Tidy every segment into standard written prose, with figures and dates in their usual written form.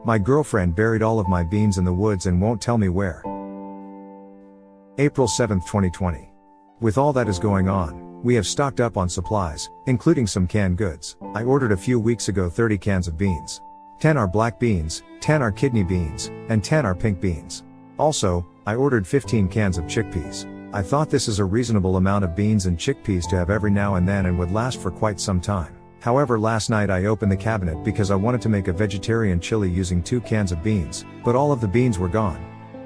My girlfriend buried all of my beans in the woods and won't tell me where. April 7, 2020. With all that is going on, we have stocked up on supplies, including some canned goods. I ordered a few weeks ago 30 cans of beans. 10 are black beans, 10 are kidney beans, and 10 are pink beans. Also, I ordered 15 cans of chickpeas. I thought this is a reasonable amount of beans and chickpeas to have every now and then and would last for quite some time. However, last night I opened the cabinet because I wanted to make a vegetarian chili using 2 cans of beans, but all of the beans were gone.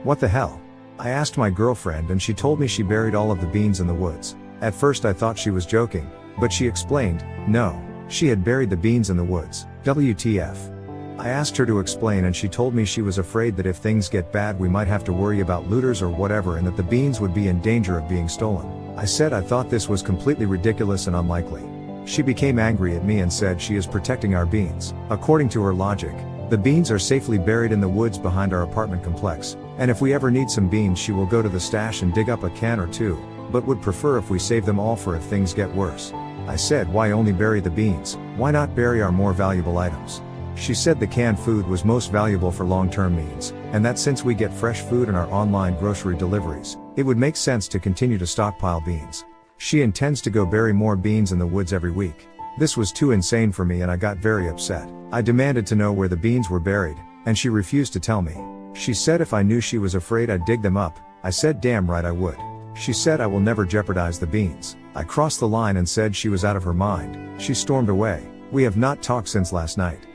What the hell? I asked my girlfriend and she told me she buried all of the beans in the woods. At first I thought she was joking, but she explained, no, she had buried the beans in the woods. WTF? I asked her to explain and she told me she was afraid that if things get bad we might have to worry about looters or whatever and that the beans would be in danger of being stolen. I said I thought this was completely ridiculous and unlikely. She became angry at me and said she is protecting our beans. According to her logic, the beans are safely buried in the woods behind our apartment complex, and if we ever need some beans she will go to the stash and dig up a can or two, but would prefer if we save them all for if things get worse. I said, why only bury the beans? Why not bury our more valuable items? She said the canned food was most valuable for long-term needs, and that since we get fresh food in our online grocery deliveries, it would make sense to continue to stockpile beans. She intends to go bury more beans in the woods every week. This was too insane for me and I got very upset. I demanded to know where the beans were buried, and she refused to tell me. She said if I knew she was afraid I'd dig them up. I said damn right I would. She said I will never jeopardize the beans. I crossed the line and said she was out of her mind. She stormed away. We have not talked since last night.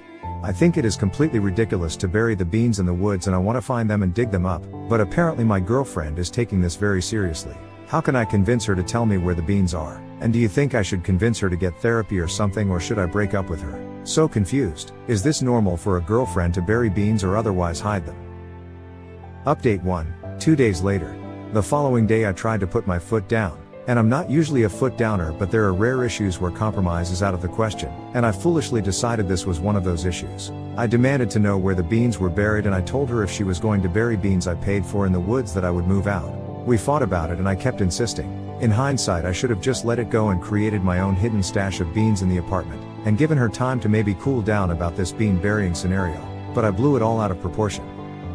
I think it is completely ridiculous to bury the beans in the woods and I want to find them and dig them up, but apparently my girlfriend is taking this very seriously. How can I convince her to tell me where the beans are? And do you think I should convince her to get therapy or something, or should I break up with her? So confused. Is this normal for a girlfriend to bury beans or otherwise hide them? Update 1. 2 days later. The following day I tried to put my foot down. And I'm not usually a foot downer, but there are rare issues where compromise is out of the question, and I foolishly decided this was one of those issues. I demanded to know where the beans were buried and I told her if she was going to bury beans I paid for in the woods that I would move out. We fought about it and I kept insisting. In hindsight I should have just let it go and created my own hidden stash of beans in the apartment, and given her time to maybe cool down about this bean burying scenario, but I blew it all out of proportion.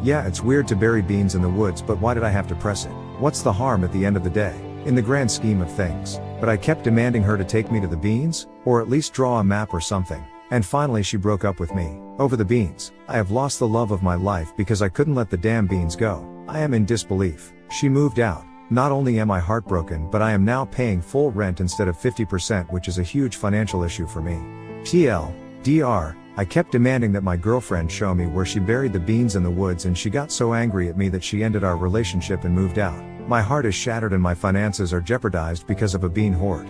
Yeah, it's weird to bury beans in the woods, but why did I have to press it? What's the harm at the end of the day, in the grand scheme of things? But I kept demanding her to take me to the beans, or at least draw a map or something, and finally she broke up with me, over the beans. I have lost the love of my life because I couldn't let the damn beans go. I am in disbelief. She moved out. Not only am I heartbroken, but I am now paying full rent instead of 50%, which is a huge financial issue for me. TLDR, I kept demanding that my girlfriend show me where she buried the beans in the woods and she got so angry at me that she ended our relationship and moved out. My heart is shattered and my finances are jeopardized because of a bean hoard.